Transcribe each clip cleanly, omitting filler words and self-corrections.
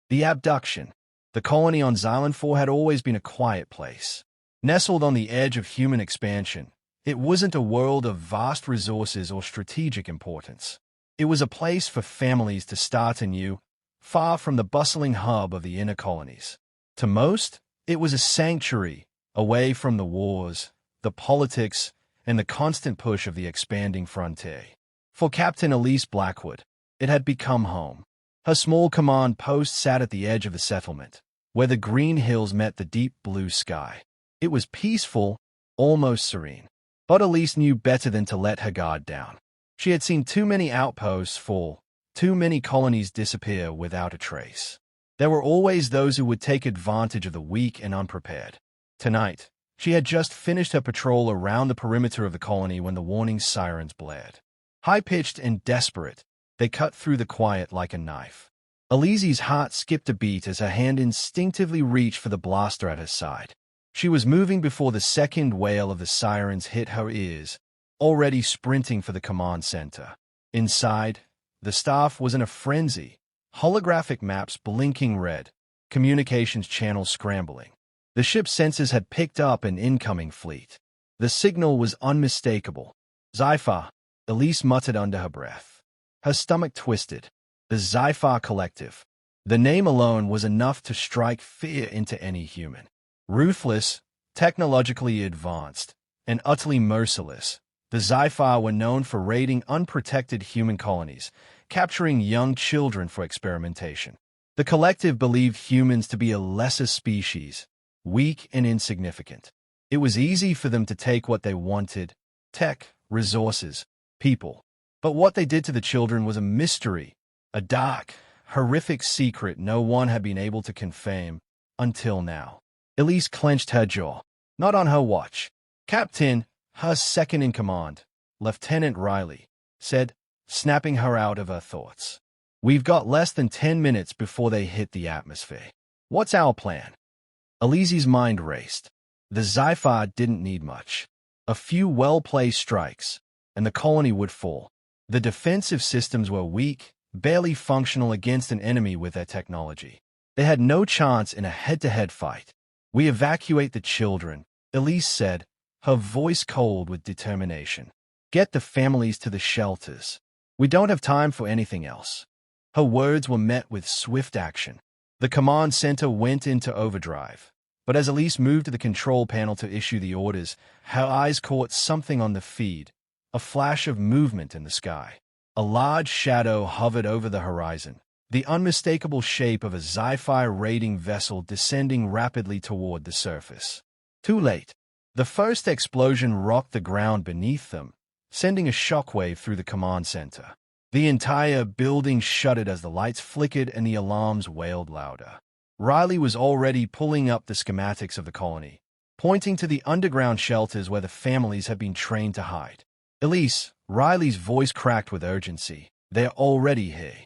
The abduction. The colony on Xylon 4 had always been a quiet place. Nestled on the edge of human expansion, it wasn't a world of vast resources or strategic importance. It was a place for families to start anew, far from the bustling hub of the inner colonies. To most, it was a sanctuary, away from the wars, the politics, and the constant push of the expanding frontier. For Captain Elise Blackwood, it had become home. Her small command post sat at the edge of the settlement, where the green hills met the deep blue sky. It was peaceful, almost serene. But Elise knew better than to let her guard down. She had seen too many outposts fall, too many colonies disappear without a trace. There were always those who would take advantage of the weak and unprepared. Tonight, she had just finished her patrol around the perimeter of the colony when the warning sirens blared. High-pitched and desperate, they cut through the quiet like a knife. Elise's heart skipped a beat as her hand instinctively reached for the blaster at her side. She was moving before the second wail of the sirens hit her ears, already sprinting for the command center. Inside, the staff was in a frenzy, holographic maps blinking red, communications channels scrambling. The ship's sensors had picked up an incoming fleet. The signal was unmistakable. Zyphar, Elise muttered under her breath. Her stomach twisted. The Zyphar Collective. The name alone was enough to strike fear into any human. Ruthless, technologically advanced, and utterly merciless, the Zyphar were known for raiding unprotected human colonies, capturing young children for experimentation. The Collective believed humans to be a lesser species, weak and insignificant. It was easy for them to take what they wanted: tech, resources, people. But what they did to the children was a mystery, a dark, horrific secret no one had been able to confirm until now. Elise clenched her jaw. Not on her watch. Captain, her second-in-command, Lieutenant Riley, said, snapping her out of her thoughts. We've got less than 10 minutes before they hit the atmosphere. What's our plan? Elise's mind raced. The Zyphar didn't need much. A few well-placed strikes, and the colony would fall. The defensive systems were weak, barely functional against an enemy with their technology. They had no chance in a head-to-head fight. We evacuate the children, Elise said, her voice cold with determination. Get the families to the shelters. We don't have time for anything else. Her words were met with swift action. The command center went into overdrive. But as Elise moved to the control panel to issue the orders, her eyes caught something on the feed, a flash of movement in the sky. A large shadow hovered over the horizon, the unmistakable shape of a Zyphar raiding vessel descending rapidly toward the surface. Too late. The first explosion rocked the ground beneath them, sending a shockwave through the command center. The entire building shuddered as the lights flickered and the alarms wailed louder. Riley was already pulling up the schematics of the colony, pointing to the underground shelters where the families had been trained to hide. Elise, Riley's voice cracked with urgency. They're already here.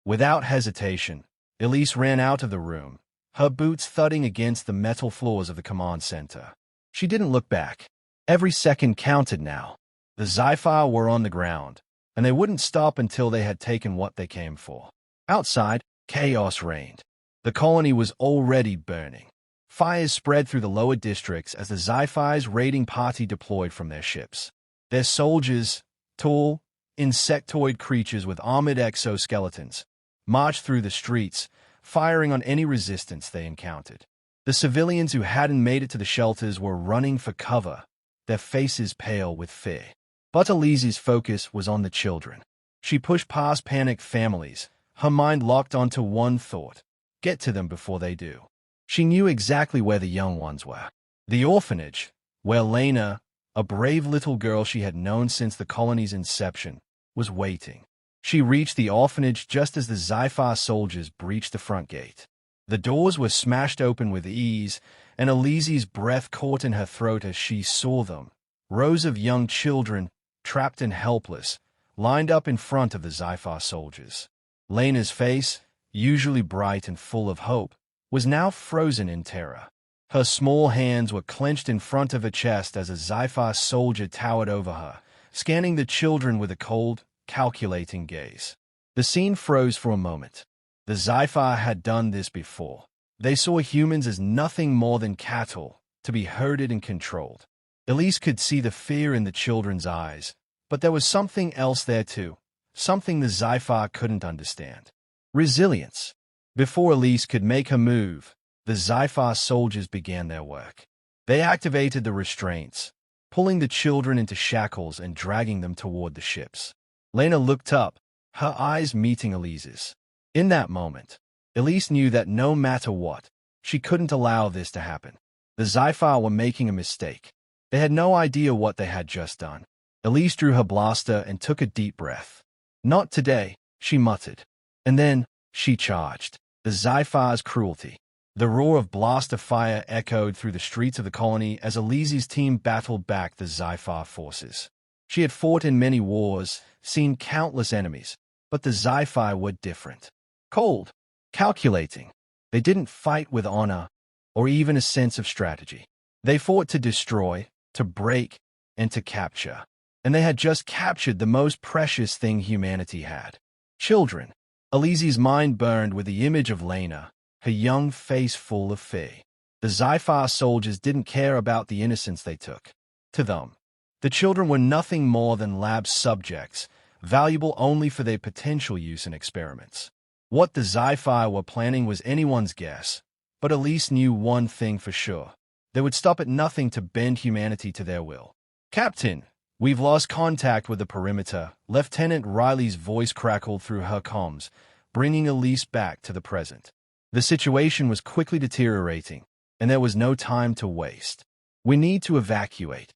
Without hesitation, Elise ran out of the room, her boots thudding against the metal floors of the command center. She didn't look back. Every second counted now. The Zyphar were on the ground, and they wouldn't stop until they had taken what they came for. Outside, chaos reigned. The colony was already burning. Fires spread through the lower districts as the Zyphar's raiding party deployed from their ships. Their soldiers, tall, insectoid creatures with armored exoskeletons, marched through the streets, firing on any resistance they encountered. The civilians who hadn't made it to the shelters were running for cover, their faces pale with fear. But Elise's focus was on the children. She pushed past panicked families, her mind locked onto one thought: get to them before they do. She knew exactly where the young ones were. The orphanage, where Lena, a brave little girl she had known since the colony's inception, was waiting. She reached the orphanage just as the Zyphar soldiers breached the front gate. The doors were smashed open with ease, and Elise's breath caught in her throat as she saw them. Rows of young children, trapped and helpless, lined up in front of the Zyphar soldiers. Lena's face, usually bright and full of hope, was now frozen in terror. Her small hands were clenched in front of her chest as a Zyphar soldier towered over her, scanning the children with a cold, calculating gaze. The scene froze for a moment. The Zyphar had done this before. They saw humans as nothing more than cattle, to be herded and controlled. Elise could see the fear in the children's eyes, but there was something else there too, something the Zyphar couldn't understand. Resilience. Before Elise could make her move, the Zyphar soldiers began their work. They activated the restraints, pulling the children into shackles and dragging them toward the ships. Lena looked up, her eyes meeting Elise's. In that moment, Elise knew that no matter what, she couldn't allow this to happen. The Zyphar were making a mistake. They had no idea what they had just done. Elise drew her blaster and took a deep breath. "Not today," she muttered. And then, she charged. The Zyphar's cruelty. The roar of blaster fire echoed through the streets of the colony as Elise's team battled back the Zyphar forces. She had fought in many wars, seen countless enemies, but the Zyphar were different. Cold, calculating. They didn't fight with honor or even a sense of strategy. They fought to destroy, to break, and to capture. And they had just captured the most precious thing humanity had. Children. Elise's mind burned with the image of Lena, her young face full of fear. The Zyphar soldiers didn't care about the innocents they took. To them, the children were nothing more than lab subjects, valuable only for their potential use in experiments. What the Zyphar were planning was anyone's guess, but Elise knew one thing for sure. They would stop at nothing to bend humanity to their will. "Captain, we've lost contact with the perimeter," Lieutenant Riley's voice crackled through her comms, bringing Elise back to the present. The situation was quickly deteriorating, and there was no time to waste. "We need to evacuate."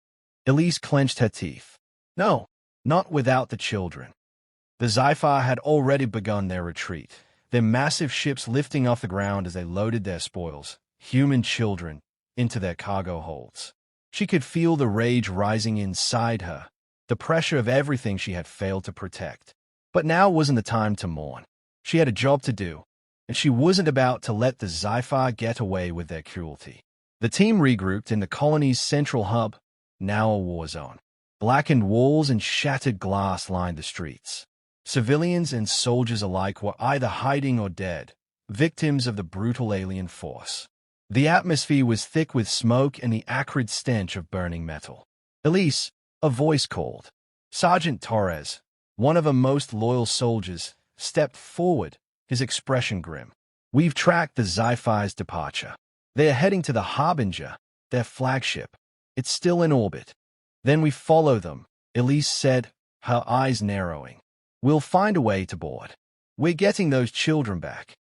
Elise clenched her teeth. No, not without the children. The Zyphar had already begun their retreat, their massive ships lifting off the ground as they loaded their spoils, human children, into their cargo holds. She could feel the rage rising inside her, the pressure of everything she had failed to protect. But now wasn't the time to mourn. She had a job to do, and she wasn't about to let the Zyphar get away with their cruelty. The team regrouped in the colony's central hub, now a war zone. Blackened walls and shattered glass lined the streets. Civilians and soldiers alike were either hiding or dead, victims of the brutal alien force. The atmosphere was thick with smoke and the acrid stench of burning metal. "Elise," a voice called. Sergeant Torres, one of her most loyal soldiers, stepped forward, his expression grim. "We've tracked the Zyphar's departure. They are heading to the Harbinger, their flagship. It's still in orbit." "Then we follow them," Elise said, her eyes narrowing. "We'll find a way to board. We're getting those children back."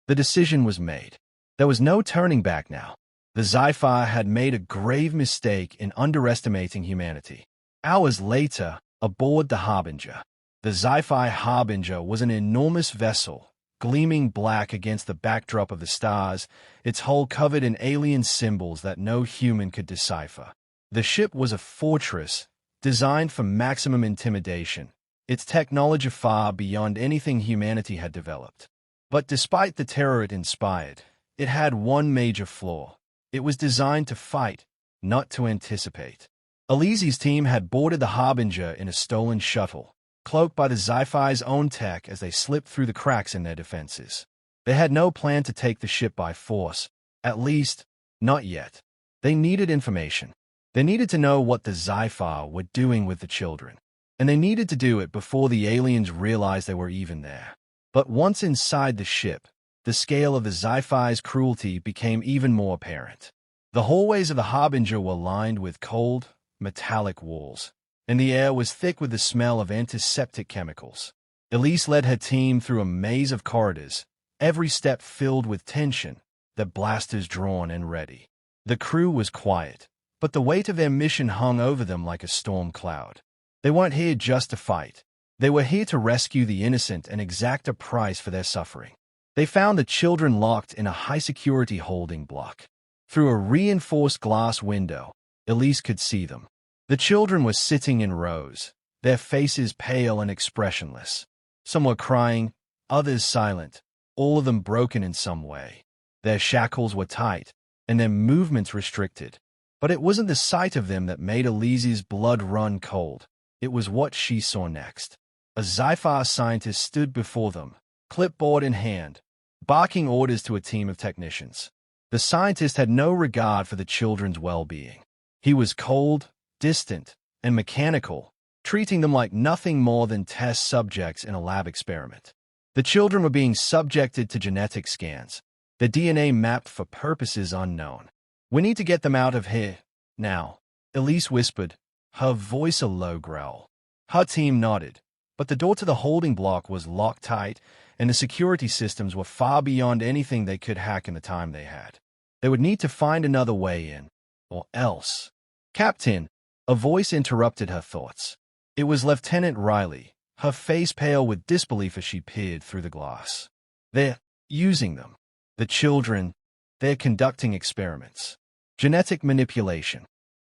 The decision was made. There was no turning back now. The Zyphar had made a grave mistake in underestimating humanity. Hours later, aboard the Harbinger. The Zyphar Harbinger was an enormous vessel, gleaming black against the backdrop of the stars, its hull covered in alien symbols that no human could decipher. The ship was a fortress, designed for maximum intimidation, its technology far beyond anything humanity had developed. But despite the terror it inspired, it had one major flaw. It was designed to fight, not to anticipate. Elise's team had boarded the Harbinger in a stolen shuttle, cloaked by the Zyphar's own tech as they slipped through the cracks in their defenses. They had no plan to take the ship by force, at least, not yet. They needed information. They needed to know what the Zyphar were doing with the children. And they needed to do it before the aliens realized they were even there. But once inside the ship, the scale of the Zyphar's cruelty became even more apparent. The hallways of the Harbinger were lined with cold, metallic walls, and the air was thick with the smell of antiseptic chemicals. Elise led her team through a maze of corridors, every step filled with tension, their blasters drawn and ready. The crew was quiet, but the weight of their mission hung over them like a storm cloud. They weren't here just to fight. They were here to rescue the innocent and exact a price for their suffering. They found the children locked in a high-security holding block. Through a reinforced glass window, Elise could see them. The children were sitting in rows, their faces pale and expressionless. Some were crying, others silent, all of them broken in some way. Their shackles were tight, and their movements restricted. But it wasn't the sight of them that made Elise's blood run cold. It was what she saw next. A Zyphar scientist stood before them, clipboard in hand, barking orders to a team of technicians. The scientist had no regard for the children's well-being. He was cold, distant, and mechanical, treating them like nothing more than test subjects in a lab experiment. The children were being subjected to genetic scans, their DNA mapped for purposes unknown. "We need to get them out of here, now," Elise whispered, her voice a low growl. Her team nodded, but the door to the holding block was locked tight, and the security systems were far beyond anything they could hack in the time they had. They would need to find another way in, or else. "Captain," a voice interrupted her thoughts. It was Lieutenant Riley, her face pale with disbelief as she peered through the glass. "They're using them. The children, they're conducting experiments. Genetic manipulation."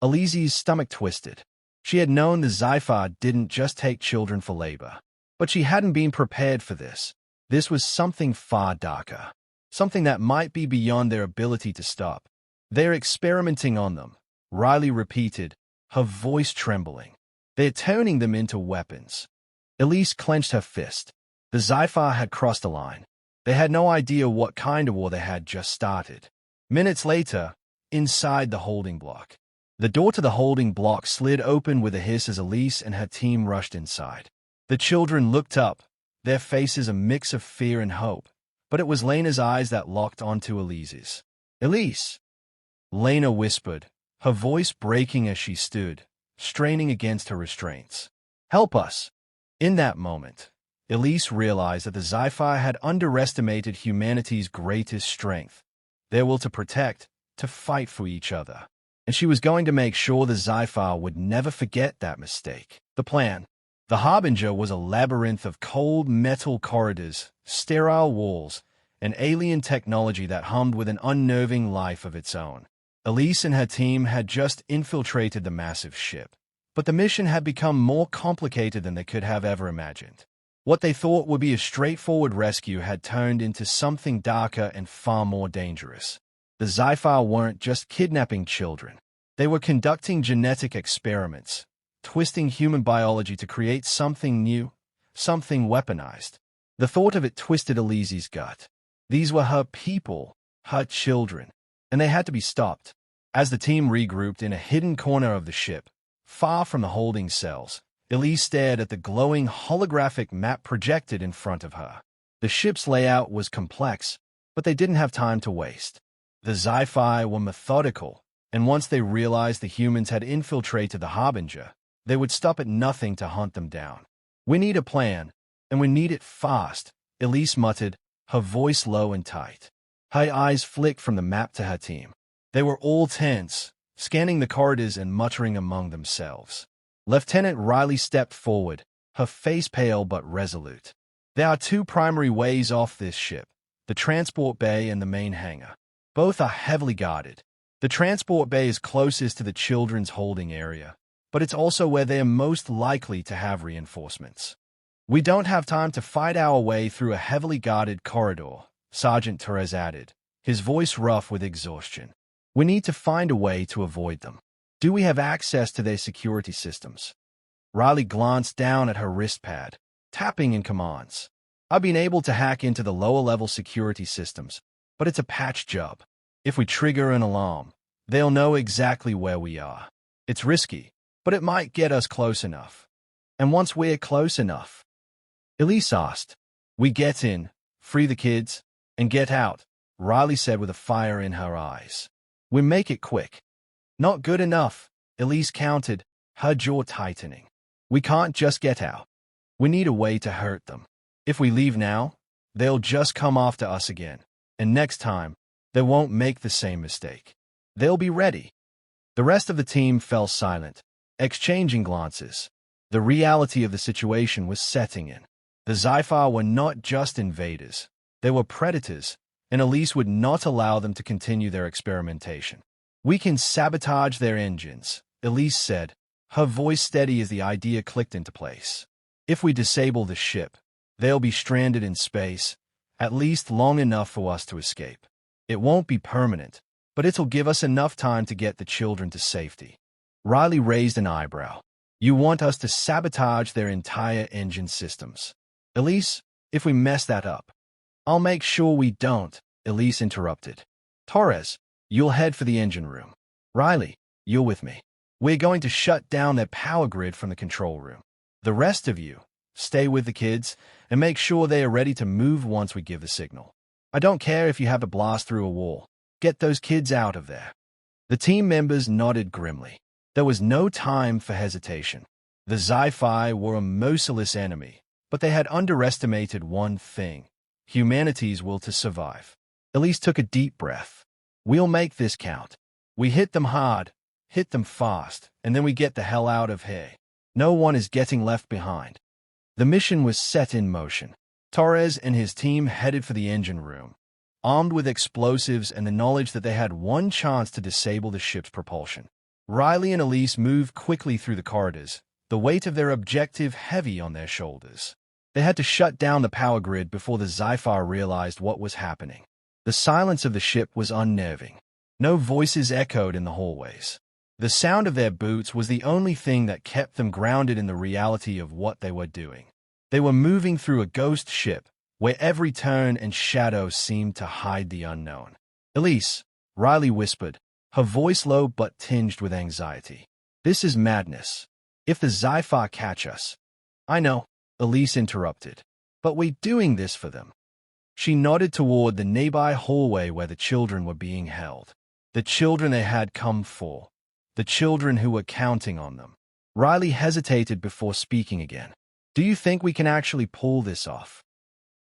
Elise's stomach twisted. She had known the Zyphar didn't just take children for labor, but she hadn't been prepared for this. This was something far darker, something that might be beyond their ability to stop. "They're experimenting on them," Riley repeated, her voice trembling. "They're turning them into weapons." Elise clenched her fist. The Zyphar had crossed a line. They had no idea what kind of war they had just started. Minutes later, inside the holding block. The door to the holding block slid open with a hiss as Elise and her team rushed inside. The children looked up, their faces a mix of fear and hope, but it was Lena's eyes that locked onto Elise's. "Elise," Lena whispered, her voice breaking as she stood, straining against her restraints. "Help us." In that moment, Elise realized that the Zyphar had underestimated humanity's greatest strength, their will to protect, to fight for each other. And she was going to make sure the Zyphar would never forget that mistake. The plan. The Harbinger was a labyrinth of cold metal corridors, sterile walls, and alien technology that hummed with an unnerving life of its own. Elise and her team had just infiltrated the massive ship, but the mission had become more complicated than they could have ever imagined. What they thought would be a straightforward rescue had turned into something darker and far more dangerous. The Zyphar weren't just kidnapping children. They were conducting genetic experiments, twisting human biology to create something new, something weaponized. The thought of it twisted Elise's gut. These were her people, her children, and they had to be stopped. As the team regrouped in a hidden corner of the ship, far from the holding cells, Elise stared at the glowing holographic map projected in front of her. The ship's layout was complex, but they didn't have time to waste. The Zyphar were methodical, and once they realized the humans had infiltrated the Harbinger, they would stop at nothing to hunt them down. "We need a plan, and we need it fast," Elise muttered, her voice low and tight. Her eyes flicked from the map to her team. They were all tense, scanning the corridors and muttering among themselves. Lieutenant Riley stepped forward, her face pale but resolute. "There are two primary ways off this ship, the transport bay and the main hangar. Both are heavily guarded. The transport bay is closest to the children's holding area, but it's also where they are most likely to have reinforcements. We don't have time to fight our way through a heavily guarded corridor," Sergeant Torres added, his voice rough with exhaustion. "We need to find a way to avoid them. Do we have access to their security systems?" Riley glanced down at her wrist pad, tapping in commands. "I've been able to hack into the lower-level security systems, but it's a patch job. If we trigger an alarm, they'll know exactly where we are. It's risky, but it might get us close enough." "And once we're close enough?" Elise asked. "We get in, free the kids, and get out," Riley said with a fire in her eyes. "We make it quick." "Not good enough," Elise countered, her jaw tightening. "We can't just get out. We need a way to hurt them. If we leave now, they'll just come after us again, and next time, they won't make the same mistake. They'll be ready." The rest of the team fell silent, exchanging glances. The reality of the situation was setting in. The Zyphar were not just invaders. They were predators, and Elise would not allow them to continue their experimentation. "We can sabotage their engines," Elise said, her voice steady as the idea clicked into place. "If we disable the ship, they'll be stranded in space, at least long enough for us to escape. It won't be permanent, but it'll give us enough time to get the children to safety." Riley raised an eyebrow. "You want us to sabotage their entire engine systems?" "Elise, if we mess that up, I'll make sure we don't, Elise interrupted. Torres, you'll head for the engine room. Riley, you're with me. We're going to shut down their power grid from the control room. The rest of you, stay with the kids and make sure they are ready to move once we give the signal. I don't care if you have to blast through a wall. Get those kids out of there. The team members nodded grimly. There was no time for hesitation. The Zyphar were a merciless enemy, but they had underestimated one thing: humanity's will to survive. Elise took a deep breath. We'll make this count. We hit them hard, hit them fast, and then we get the hell out of here. No one is getting left behind. The mission was set in motion. Torres and his team headed for the engine room, armed with explosives and the knowledge that they had one chance to disable the ship's propulsion. Riley and Elise moved quickly through the corridors, the weight of their objective heavy on their shoulders. They had to shut down the power grid before the Zyphar realized what was happening. The silence of the ship was unnerving. No voices echoed in the hallways. The sound of their boots was the only thing that kept them grounded in the reality of what they were doing. They were moving through a ghost ship, where every turn and shadow seemed to hide the unknown. Elise, Riley whispered, her voice low but tinged with anxiety. This is madness. If the Zyphar catch us— I know, Elise interrupted, but we're doing this for them. She nodded toward the nearby hallway where the children were being held. The children they had come for. The children who were counting on them. Riley hesitated before speaking again. Do you think we can actually pull this off?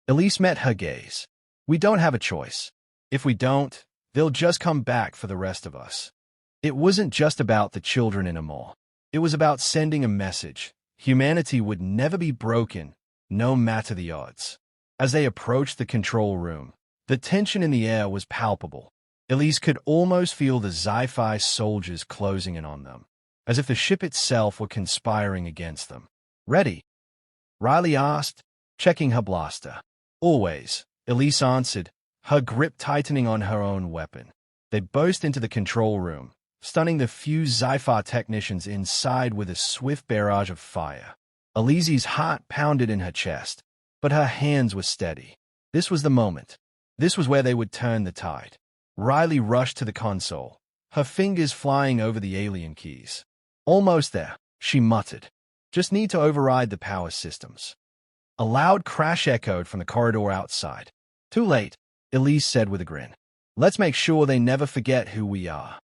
Elise met her gaze. We don't have a choice. If we don't, they'll just come back for the rest of us. It wasn't just about the children anymore. It was about sending a message. Humanity would never be broken, no matter the odds. As they approached the control room, the tension in the air was palpable. Elise could almost feel the Zyphar soldiers closing in on them, as if the ship itself were conspiring against them. Ready? Riley asked, checking her blaster. Always, Elise answered, her grip tightening on her own weapon. They burst into the control room, stunning the few Zyphar technicians inside with a swift barrage of fire. Elise's heart pounded in her chest, but her hands were steady. This was the moment. This was where they would turn the tide. Riley rushed to the console, her fingers flying over the alien keys. Almost there, she muttered. Just need to override the power systems. A loud crash echoed from the corridor outside. Too late, Elise said with a grin. Let's make sure they never forget who we are.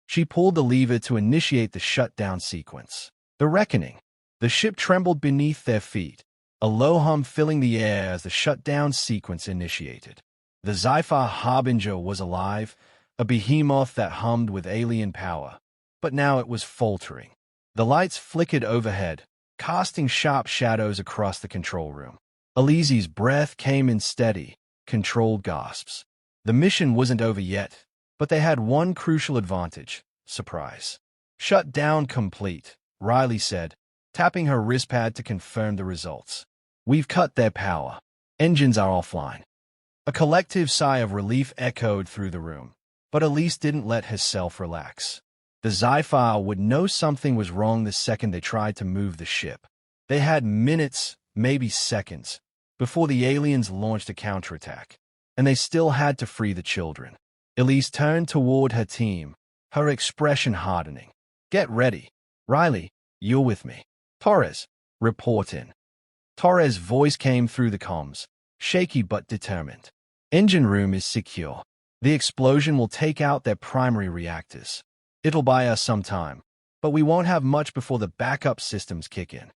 She pulled the lever to initiate the shutdown sequence. The reckoning. The ship trembled beneath their feet, a low hum filling the air as the shutdown sequence initiated. The Zyphar Harbinger was alive, a behemoth that hummed with alien power, but now it was faltering. The lights flickered overhead, casting sharp shadows across the control room. Elise's breath came in steady, controlled gasps. The mission wasn't over yet, but they had one crucial advantage: surprise. Shut down complete, Riley said, tapping her wristpad to confirm the results. We've cut their power. Engines are offline. A collective sigh of relief echoed through the room, but Elise didn't let herself relax. The Zyphar would know something was wrong the second they tried to move the ship. They had minutes, maybe seconds, before the aliens launched a counterattack, and they still had to free the children. Elise turned toward her team, her expression hardening. Get ready. Riley, you're with me. Torres, report in. Torres' voice came through the comms, shaky but determined. Engine room is secure. The explosion will take out their primary reactors. It'll buy us some time, but we won't have much before the backup systems kick in.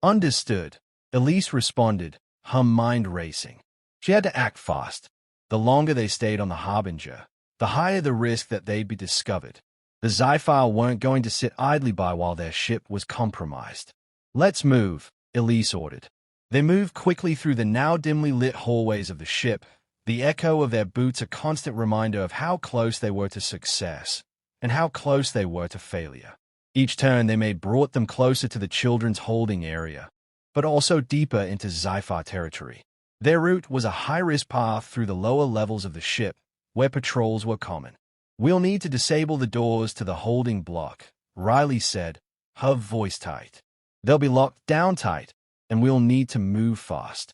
Understood, Elise responded, her mind racing. She had to act fast. The longer they stayed on the Harbinger, the higher the risk that they'd be discovered. The Zyphar weren't going to sit idly by while their ship was compromised. Let's move, Elise ordered. They moved quickly through the now dimly lit hallways of the ship, the echo of their boots a constant reminder of how close they were to success and how close they were to failure. Each turn they made brought them closer to the children's holding area, but also deeper into Zyphar territory. Their route was a high-risk path through the lower levels of the ship, where patrols were common. We'll need to disable the doors to the holding block, Riley said, her voice tight. They'll be locked down tight, and we'll need to move fast.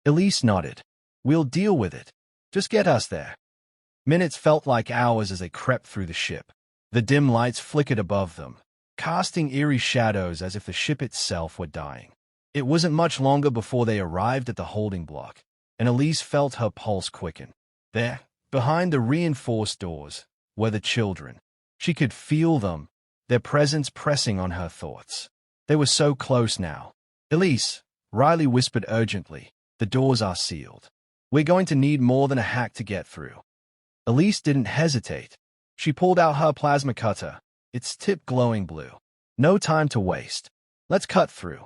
Elise nodded. We'll deal with it. Just get us there. Minutes felt like hours as they crept through the ship. The dim lights flickered above them, casting eerie shadows as if the ship itself were dying. It wasn't much longer before they arrived at the holding block, and Elise felt her pulse quicken. There, behind the reinforced doors, were the children. She could feel them, their presence pressing on her thoughts. They were so close now. Elise, Riley whispered urgently, the doors are sealed. We're going to need more than a hack to get through. Elise didn't hesitate. She pulled out her plasma cutter, its tip glowing blue. No time to waste. Let's cut through.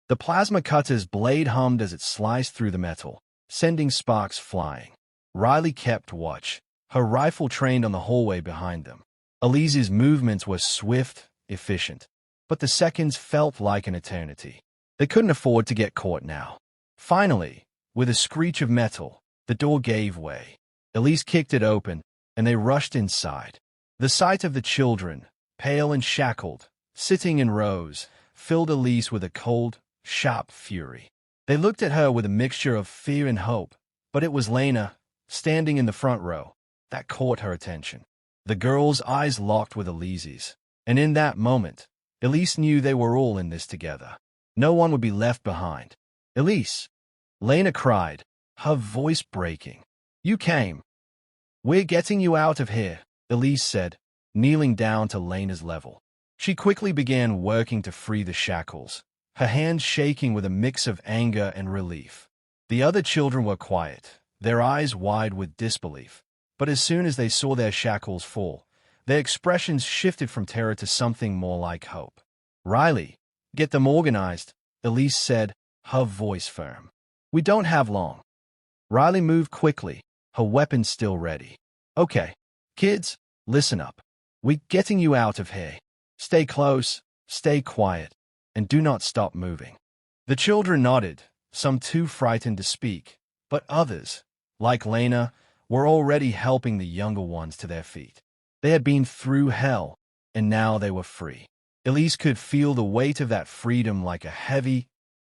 The plasma cutter's blade hummed as it sliced through the metal, sending sparks flying. Riley kept watch, her rifle trained on the hallway behind them. Elise's movements were swift, efficient, but the seconds felt like an eternity. They couldn't afford to get caught now. Finally, with a screech of metal, the door gave way. Elise kicked it open, and they rushed inside. The sight of the children, pale and shackled, sitting in rows, filled Elise with a cold, sharp fury. They looked at her with a mixture of fear and hope, but it was Lena, standing in the front row, that caught her attention. The girl's eyes locked with Elise's, and in that moment, Elise knew they were all in this together. No one would be left behind. Elise, Lena cried, her voice breaking. You came. We're getting you out of here, Elise said, kneeling down to Lena's level. She quickly began working to free the shackles, her hands shaking with a mix of anger and relief. The other children were quiet, their eyes wide with disbelief. But as soon as they saw their shackles fall, their expressions shifted from terror to something more like hope. Riley, get them organized, Elise said, her voice firm. We don't have long. Riley moved quickly, her weapon still ready. Okay, kids, listen up. We're getting you out of here. Stay close, stay quiet, and do not stop moving. The children nodded, some too frightened to speak, but others, like Lena, were already helping the younger ones to their feet. They had been through hell, and now they were free. Elise could feel the weight of that freedom like a heavy,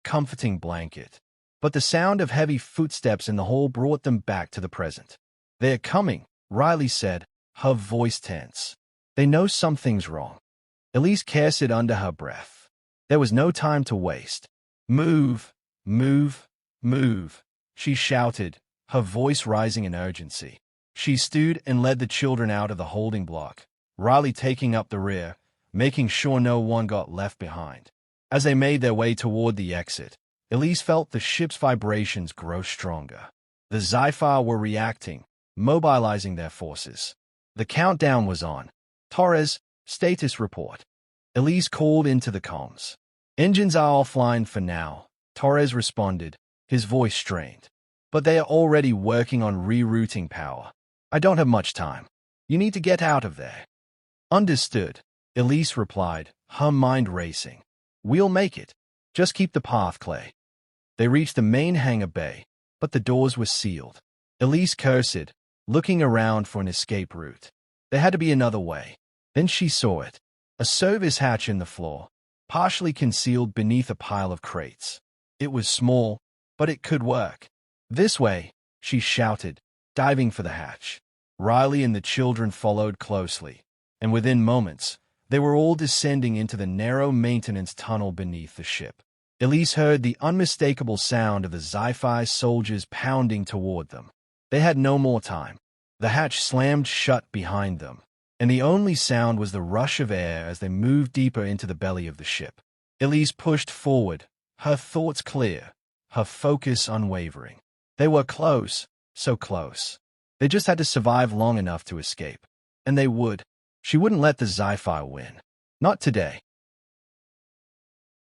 comforting blanket. But the sound of heavy footsteps in the hall brought them back to the present. They're coming, Riley said, her voice tense. They know something's wrong. Elise cursed it under her breath. There was no time to waste. Move, move, move, she shouted, her voice rising in urgency. She stood and led the children out of the holding block, Riley taking up the rear, making sure no one got left behind. As they made their way toward the exit, Elise felt the ship's vibrations grow stronger. The Zyphar were reacting, mobilizing their forces. The countdown was on. Torres, status report. Elise called into the comms. Engines are offline for now, Torres responded, his voice strained. But they are already working on rerouting power. I don't have much time. You need to get out of there. Understood, Elise replied, her mind racing. We'll make it. Just keep the path clear. They reached the main hangar bay, but the doors were sealed. Elise cursed, looking around for an escape route. There had to be another way. Then she saw it. A service hatch in the floor, partially concealed beneath a pile of crates. It was small, but it could work. This way, she shouted, diving for the hatch. Riley and the children followed closely, and within moments, they were all descending into the narrow maintenance tunnel beneath the ship. Elise heard the unmistakable sound of the Zyphar soldiers pounding toward them. They had no more time. The hatch slammed shut behind them, and the only sound was the rush of air as they moved deeper into the belly of the ship. Elise pushed forward, her thoughts clear, her focus unwavering. They were close, so close. They just had to survive long enough to escape. And they would. She wouldn't let the Zyphar win. Not today.